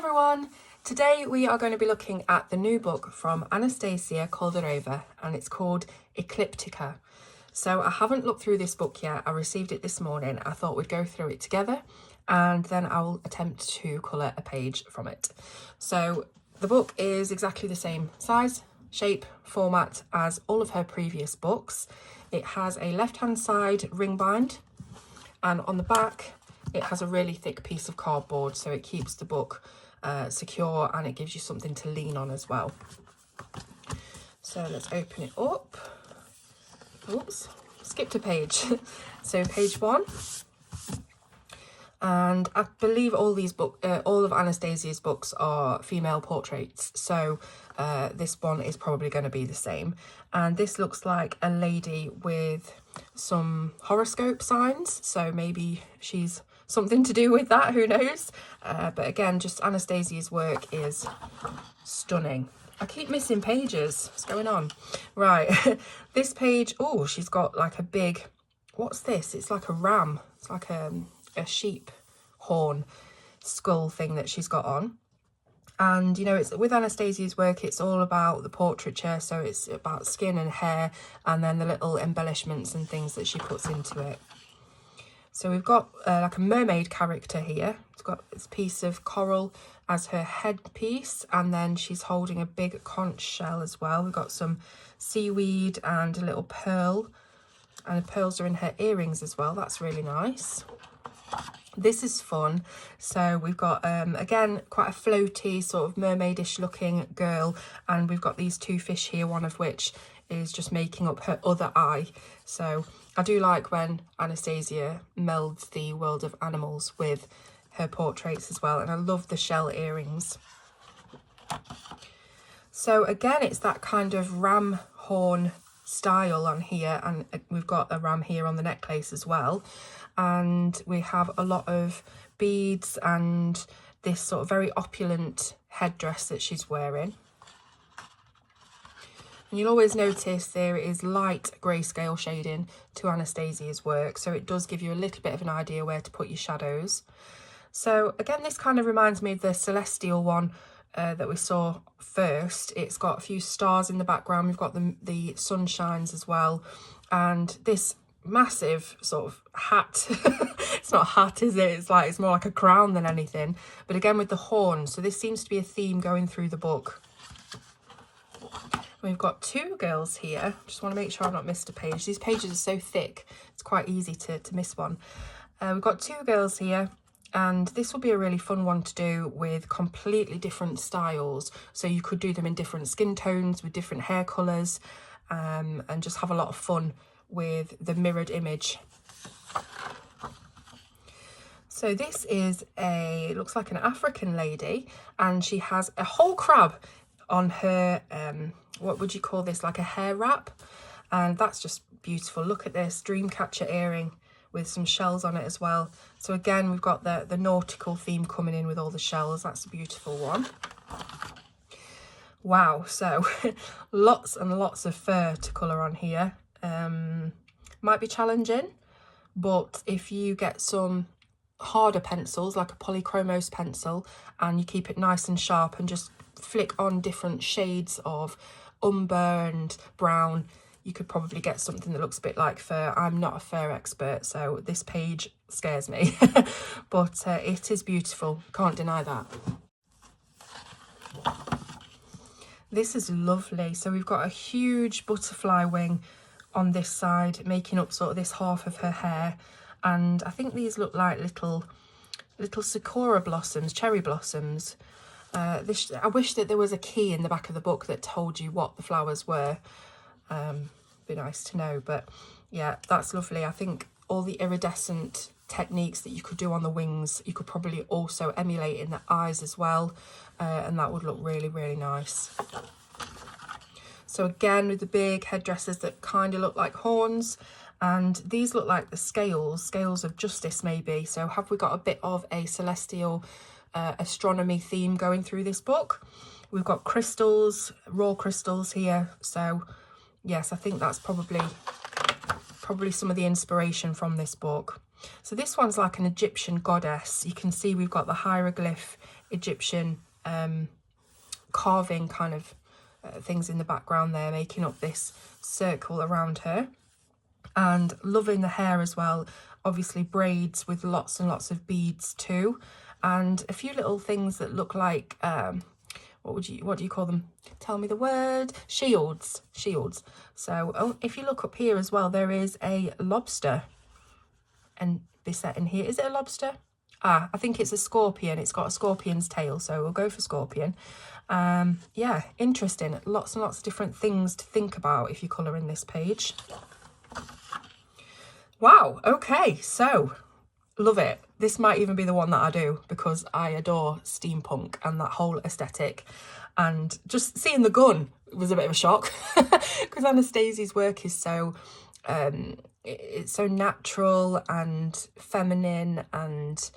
everyone! Today we are going to be looking at the new book from Anastasia Koldareva, and it's called Ecliptica. So I haven't looked through this book yet. I received it this morning. I thought we'd go through it together and then I'll attempt to colour a page from it. So the book is exactly the same size, shape, format as all of her previous books. It has a left-hand side ring bind, and on the back it has a really thick piece of cardboard, so it keeps the book secure and it gives you something to lean on as well. So let's open it up. Oops, skipped a page. So page 1. And I believe all of Anastasia's books are female portraits, so this one is probably going to be the same. And this looks like a lady with some horoscope signs, so maybe she's something to do with that, who knows. But again, just Anastasia's work is stunning. I keep missing pages. What's going on? Right, this page, oh, she's got like a big, what's this? It's like a ram. It's like a sheep horn skull thing that she's got on. And you know, it's with Anastasia's work, it's all about the portraiture, so it's about skin and hair and then the little embellishments and things that she puts into it. So we've got like a mermaid character here. It's got this piece of coral as her headpiece, and then she's holding a big conch shell as well. We've got some seaweed and a little pearl, and the pearls are in her earrings as well. That's really nice. This is fun. So we've got again quite a floaty sort of mermaidish looking girl, and we've got these two fish here, one of which is just making up her other eye. So I do like when Anastasia melds the world of animals with her portraits as well, and I love the shell earrings. So again, it's that kind of ram horn style on here, and we've got a ram here on the necklace as well, and we have a lot of beads and this sort of very opulent headdress that she's wearing. And you'll always notice there is light grayscale shading to Anastasia's work, so it does give you a little bit of an idea where to put your shadows. So again, this kind of reminds me of the celestial one that we saw first. It's got a few stars in the background. We've got the sunshines as well, and this massive sort of hat. It's not a hat, is it? It's more like a crown than anything, but again with the horn. So this seems to be a theme going through the book. We've got two girls here. Just want to make sure I've not missed a page. These pages are so thick, it's quite easy to miss one. We've got two girls here, and this will be a really fun one to do with completely different styles. So you could do them in different skin tones with different hair colours, and just have a lot of fun with the mirrored image. So this is looks like an African lady, and she has a whole crab on her, what would you call this, like a hair wrap, and that's just beautiful. Look at this dream catcher earring with some shells on it as well. So again, we've got the nautical theme coming in with all the shells. That's a beautiful one. Wow, so lots and lots of fur to colour on here. Might be challenging, but if you get some harder pencils like a polychromos pencil and you keep it nice and sharp and just flick on different shades of umber and brown, you could probably get something that looks a bit like fur. I'm not a fur expert, so this page scares me, but it is beautiful, can't deny that. This is lovely. So we've got a huge butterfly wing on this side, making up sort of this half of her hair, and I think these look like little sakura blossoms, cherry blossoms. I wish that there was a key in the back of the book that told you what the flowers were. Be nice to know, but yeah, that's lovely. I think all the iridescent techniques that you could do on the wings, you could probably also emulate in the eyes as well, and that would look really, really nice. So again, with the big headdresses that kind of look like horns, and these look like the scales of justice maybe. So have we got a bit of a celestial astronomy theme going through this book? We've got crystals, raw crystals here. So yes, I think that's probably some of the inspiration from this book. So this one's like an Egyptian goddess. You can see we've got the hieroglyph Egyptian carving kind of things in the background there, making up this circle around her. And loving the hair as well, obviously braids with lots and lots of beads too, and a few little things that look like what do you call them? Tell me the word. Shields. So if you look up here as well, there is a lobster and beset in here. Is it a lobster? I think it's a scorpion. It's got a scorpion's tail, so we'll go for scorpion. Yeah, interesting. Lots and lots of different things to think about if you colour in this page. Wow, okay, so love it. This might even be the one that I do because I adore steampunk and that whole aesthetic. And just seeing the gun was a bit of a shock because Anastasia's work is so it's so natural and feminine, and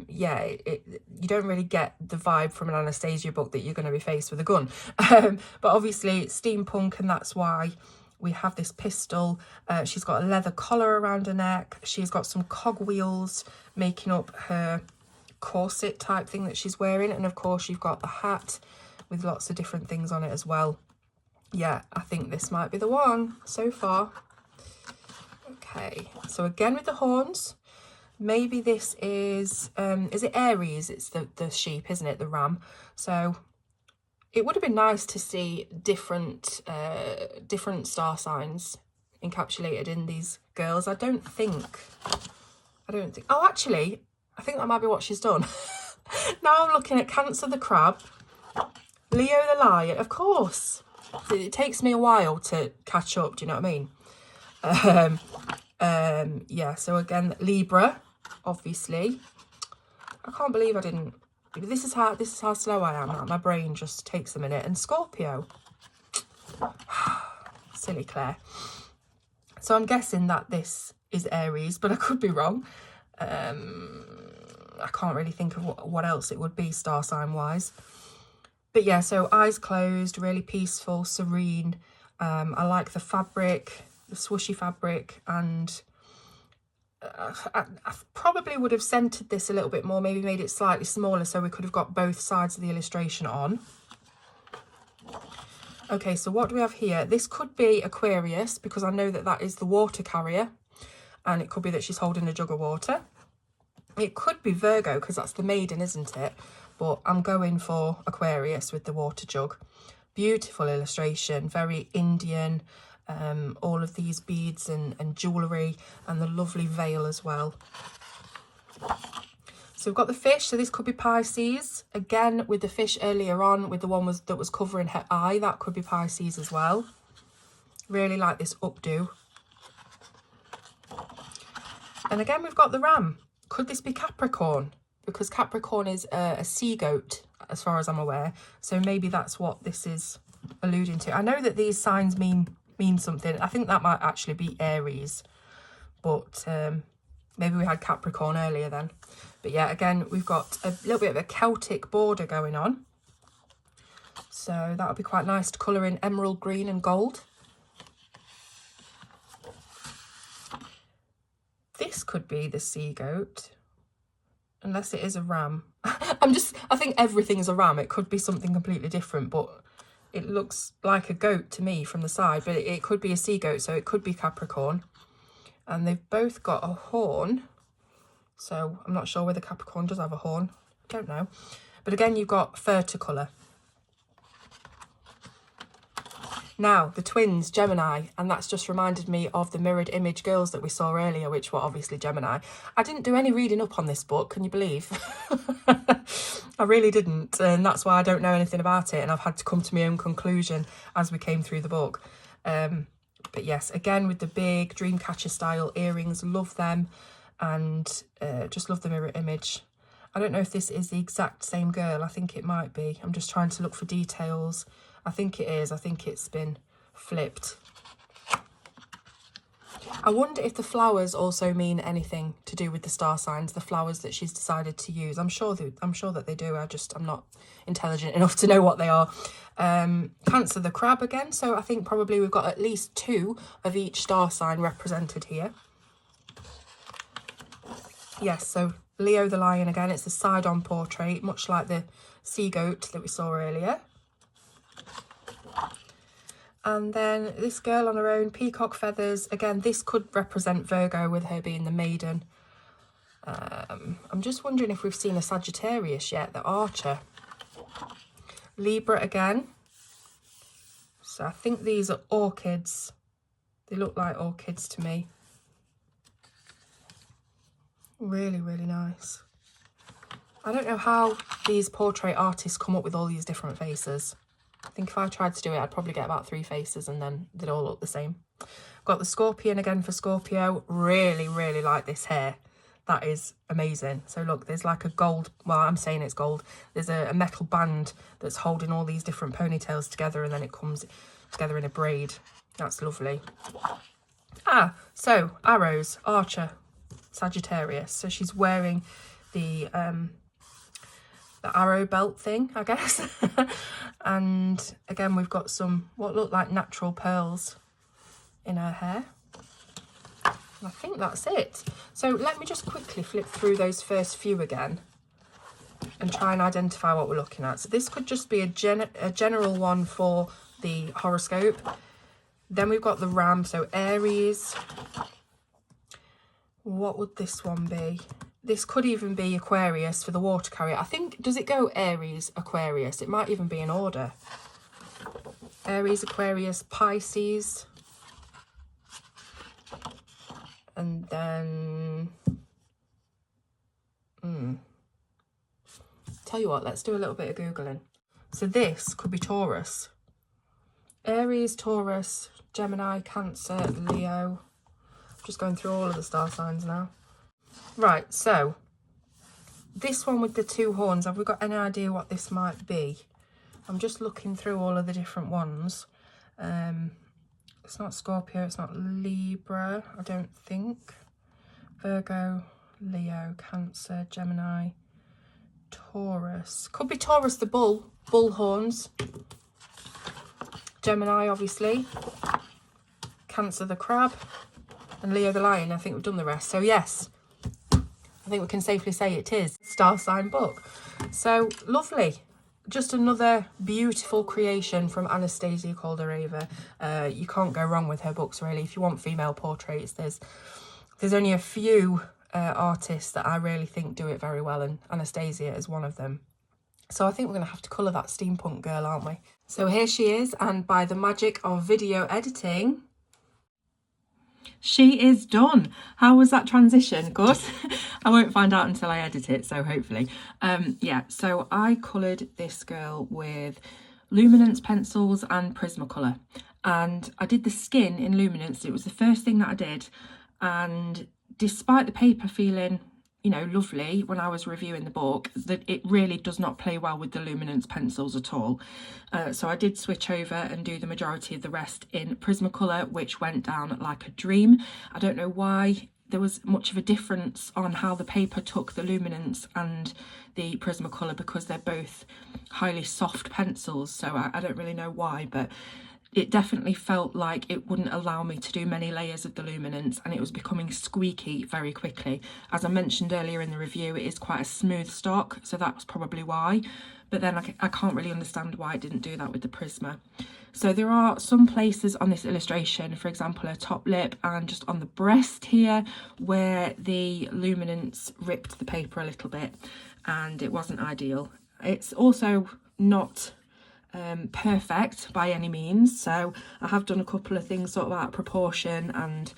yeah, you don't really get the vibe from an Anastasia book that you're going to be faced with a gun. But obviously it's steampunk, and that's why we have this pistol. She's got a leather collar around her neck. She's got some cogwheels making up her corset type thing that she's wearing. And of course, you've got the hat with lots of different things on it as well. Yeah, I think this might be the one so far. Okay, so again with the horns. Maybe this is it Aries? It's the sheep, isn't it? The ram. So it would have been nice to see different star signs encapsulated in these girls. I don't think, oh, actually, I think that might be what she's done. Now I'm looking at Cancer the crab, Leo the lion, of course. It takes me a while to catch up, do you know what I mean? Yeah, so again, Libra, obviously. I can't believe I didn't. This is how slow I am. My brain just takes a minute. And Scorpio. Silly Claire. So I'm guessing that this is Aries, but I could be wrong. I can't really think of what else it would be star sign wise. But yeah, so eyes closed, really peaceful, serene. I like the fabric, the swooshy fabric, and I probably would have centered this a little bit more, maybe made it slightly smaller so we could have got both sides of the illustration on. Okay, so what do we have here? This could be Aquarius, because I know that that is the water carrier, and it could be that she's holding a jug of water. It could be Virgo, because that's the maiden, isn't it? But I'm going for Aquarius with the water jug. Beautiful illustration, very Indian. All of these beads and jewellery, and the lovely veil as well. So we've got the fish, so this could be Pisces. Again, with the fish earlier on, with the one that was covering her eye, that could be Pisces as well. Really like this updo. And again, we've got the ram. Could this be Capricorn? Because Capricorn is a sea goat, as far as I'm aware. So maybe that's what this is alluding to. I know that these signs mean something. I think that might actually be Aries, but maybe we had Capricorn earlier then. But yeah, again, we've got a little bit of a Celtic border going on, so that would be quite nice to colour in emerald green and gold. This could be the sea goat, unless it is a ram. I think everything is a ram. It could be something completely different, but it looks like a goat to me from the side, but it could be a sea goat, so it could be Capricorn. And they've both got a horn, so I'm not sure whether Capricorn does have a horn. I don't know. But again, you've got fur to colour. Now, the twins, Gemini, and that's just reminded me of the mirrored image girls that we saw earlier, which were obviously Gemini. I didn't do any reading up on this book, can you believe? I really didn't, and that's why I don't know anything about it, and I've had to come to my own conclusion as we came through the book. But yes, again, with the big Dreamcatcher style earrings, love them, and just love the mirror image. I don't know if this is the exact same girl. I think it might be. I'm just trying to look for details. I think it is. I think it's been flipped. I wonder if the flowers also mean anything to do with the star signs, the flowers that she's decided to use. I'm sure that they do. I'm not intelligent enough to know what they are. Cancer the crab again. So I think probably we've got at least 2 of each star sign represented here. Yes, so Leo the lion again. It's a side-on portrait, much like the sea goat that we saw earlier. And then this girl on her own, peacock feathers. Again, this could represent Virgo with her being the maiden. I'm just wondering if we've seen a Sagittarius yet, the archer. Libra again. So I think these are orchids. They look like orchids to me. Really, really nice. I don't know how these portrait artists come up with all these different faces. I think if I tried to do it, I'd probably get about 3 faces and then they'd all look the same. Got the scorpion again for Scorpio. Really, really like this hair. That is amazing. So look, there's like a gold, well, I'm saying it's gold. There's a metal band that's holding all these different ponytails together, and then it comes together in a braid. That's lovely. Ah, so arrows, archer, Sagittarius. So she's wearing the arrow belt thing, I guess. And again, we've got some what look like natural pearls in her hair. I think that's it. So let me just quickly flip through those first few again and try and identify what we're looking at. So this could just be a general one for the horoscope. Then we've got the ram, so Aries. What would this one be? This could even be Aquarius for the water carrier. I think, does it go Aries, Aquarius? It might even be in order. Aries, Aquarius, Pisces. And then, tell you what, let's do a little bit of Googling. So this could be Taurus. Aries, Taurus, Gemini, Cancer, Leo. I'm just going through all of the star signs now. Right, so this one with the 2 horns, have we got any idea what this might be? I'm just looking through all of the different ones. It's not Scorpio, it's not Libra, I don't think. Virgo, Leo, Cancer, Gemini, Taurus. Could be Taurus the bull horns. Gemini, obviously. Cancer the crab. And Leo the lion. I think we've done the rest. So yes, I think we can safely say it is star sign book. So lovely. Just another beautiful creation from Anastasia Koldareva. You can't go wrong with her books, really. If you want female portraits, there's only a few artists that I really think do it very well, and Anastasia is one of them. So I think we're going to have to colour that steampunk girl, aren't we? So here she is, and by the magic of video editing, she is done. How was that transition? Good. I won't find out until I edit it, so hopefully. Yeah, so I coloured this girl with luminance pencils and Prismacolor, and I did the skin in luminance. It was the first thing that I did, and despite the paper feeling, you know, lovely when I was reviewing the book, that it really does not play well with the luminance pencils at all. So I did switch over and do the majority of the rest in Prismacolor, which went down like a dream. I don't know why there was much of a difference on how the paper took the luminance and the Prismacolor, because they're both highly soft pencils, so I don't really know why, but it definitely felt like it wouldn't allow me to do many layers of the luminance, and it was becoming squeaky very quickly. As I mentioned earlier in the review, it is quite a smooth stock, so that's probably why. But then I can't really understand why it didn't do that with the Prisma. So there are some places on this illustration, for example, her top lip and just on the breast here, where the luminance ripped the paper a little bit, and it wasn't ideal. It's also not perfect by any means, so I have done a couple of things sort of out of proportion, and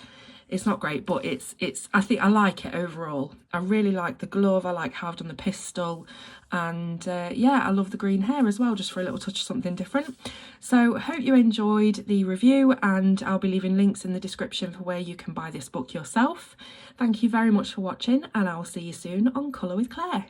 it's not great, but it's I think I like it overall. I really like the glove, I like how I've done the pistol, and yeah, I love the green hair as well, just for a little touch of something different. So hope you enjoyed the review, and I'll be leaving links in the description for where you can buy this book yourself. Thank you very much for watching, and I will see you soon on Colour with Claire.